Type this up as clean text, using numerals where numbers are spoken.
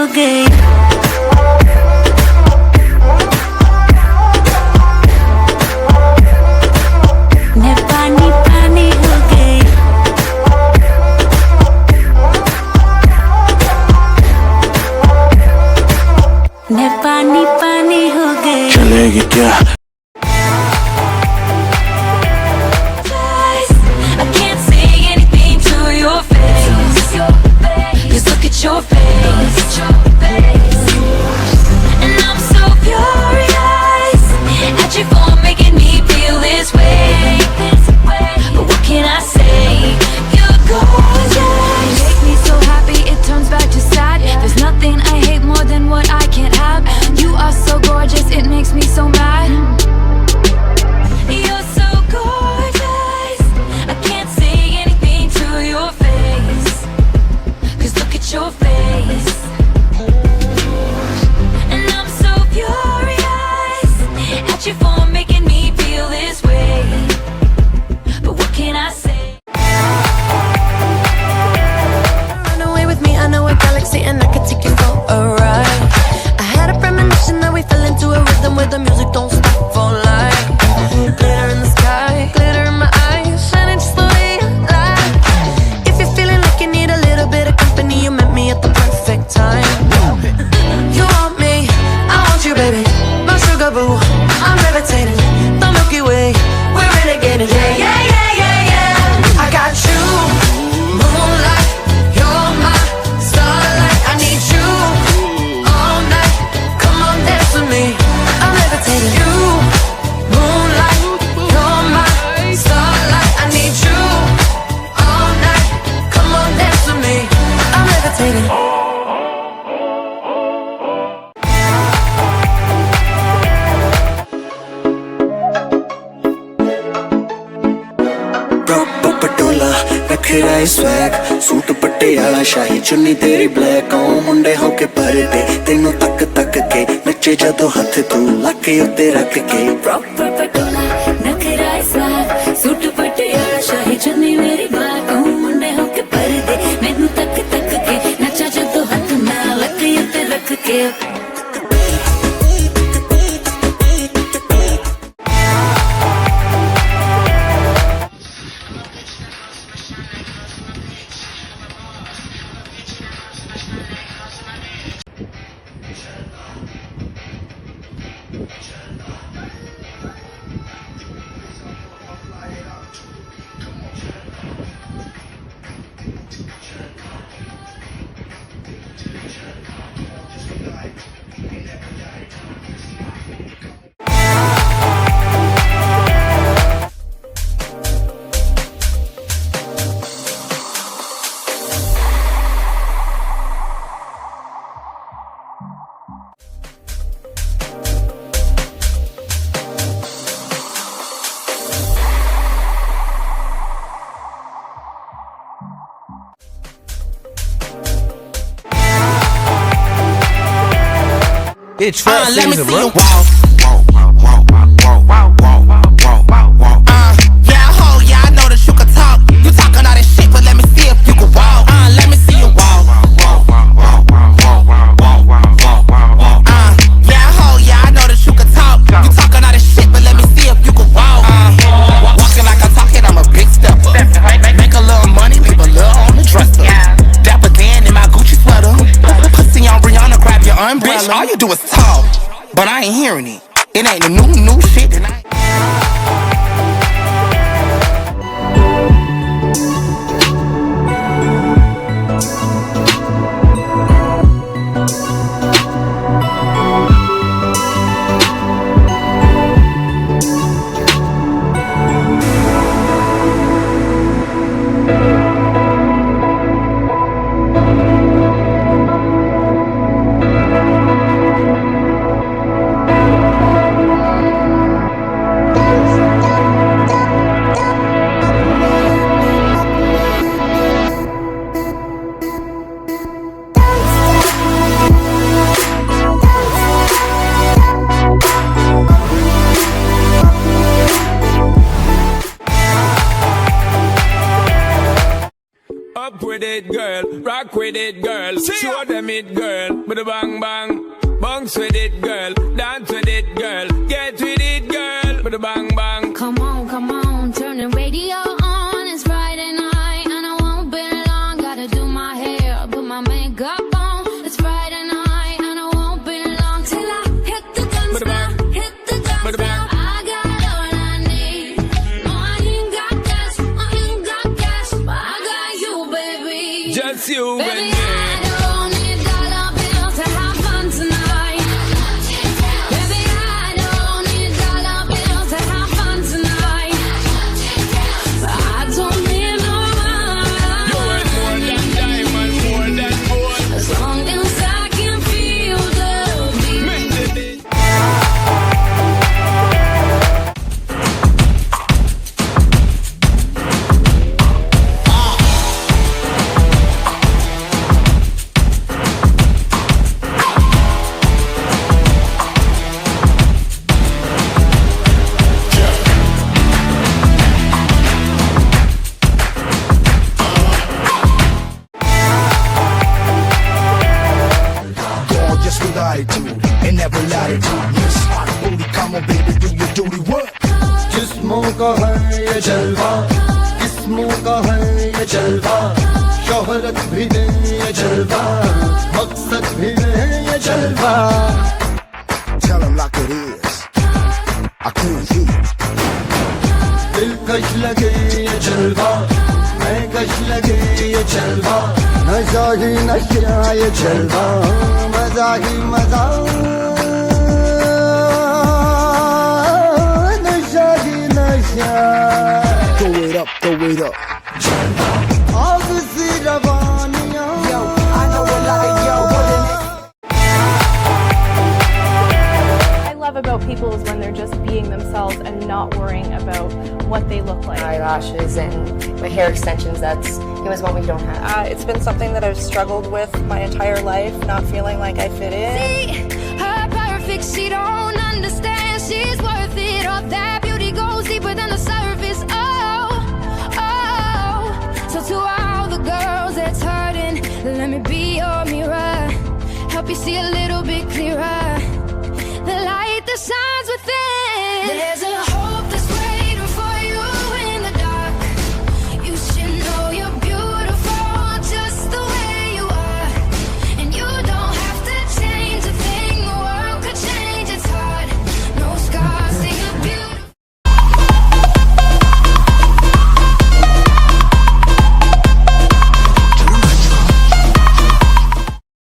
हो गई। मैं पानी पानी हो गई। मैं पानी पानी हो गई। चलेगी क्या? Your face, and I'm so furious at you for making me feel this way. But what can I say? You're gorgeous. Make me so happy it turns back to sad. There's nothing I hate more than what I can't have. You are so gorgeous, it makes me so mad. You're so gorgeous, I can't say anything to your face. 'Cause look at your face, and I'm so furious at you for making me feel this way. But what can I say? Run away with me, I know a galaxy and I could take you for a ride. I had a premonition that we fell into a rhythm where the music don't stop for life. Glitter in the sky, glitter in my eyes, shining just the way you like. If you're feeling like you need a little bit of company, you met me at the perfect time. You want me, I want you, baby. My sugar boo, I'm levitating. The Milky Way, we're renegading. Yeah, yeah, yeah, yeah, yeah. I got you, moonlight. You're my starlight. I need you all night. Come on, dance with me. I'm levitating. You, moonlight. You're my starlight. I need you all night. Come on, dance with me. I'm levitating. Proper पटोला रखेरा swag suit Patiala शाही चुन्नी तेरी black ओ मुंडे होके परदे तेनू तक तक के नचे जदों हथ तू लके उत्ते रख के Proper पटोला नखरा स्वाद सूट पटियाला शाही चुन्नी मेरी बात हूँ मुंडे होके पर्दे मैनू तक तक के नचा जदों हथ मैं लके उत्ते रख के It's trap let me season, see bro. you walk. Yeah, ho, yeah, I know that you can talk. You talking all that shit, but let me see if you can walk. Let me see you walk. Yeah, ho, yeah, I know that you can talk. You talking all that shit, but let me see if you can walk. Walking like I'm talking, I'm a big stepper. Make a little money, leave a little on the dresser. Dapper Dan in my Gucci sweater. Pussy on Brianna, grab your umbrella. Bitch, all you do is talk, but I ain't hearing it. it, girl. Rock with it, girl. Show them it, girl. With a bang bang. Bounce with it, girl. Dance with it, girl. Get with it, girl. With a bang bang. Come on, turn the radio on. It's Friday night and I won't be long. Gotta do my hair, put my makeup on. It's Friday night and I won't be long till I hit the dance now. Hit the dance now. I got all I need. No, I ain't got cash, but I got you, baby. Just you Baby, and me. I don't need dollar bills to have fun tonight. Baby, I don't need dollar bills to have fun tonight. But I don't need no You're money. worth more than diamond, more than gold. As long as I can feel the beat. Make the beat. God, just what I do, and never lie to. Yes, hot booty, come on, baby, do your duty work. जिस्मों का है ये जलवा, किस्मों का है ये जलवा, शोहरत भी दे ये जलवा, मकसद भी दे ये जलवा. Tell 'em like it is. I couldn't hear. दिलकश लगे ये जलवा, मैं कश लगे ये जलवा, नशा ही नशा ये जलवा, मजा ही मजा, नशा ही नशा. Throw it up, throw it up. आग सी रवानियां. Yo, I know a lot of yo, what it is. I love about people is when they're just being themselves and not worrying about what they look like. Eyelashes and my hair extensions, it was one we don't have. It's been something that I've struggled with my entire life, not feeling like I fit in. See her perfect, she don't understand. She's worth it. All that beauty goes deeper than the surface. Oh. So to all the girls that's hurting, let me be your mirror. Help you see a little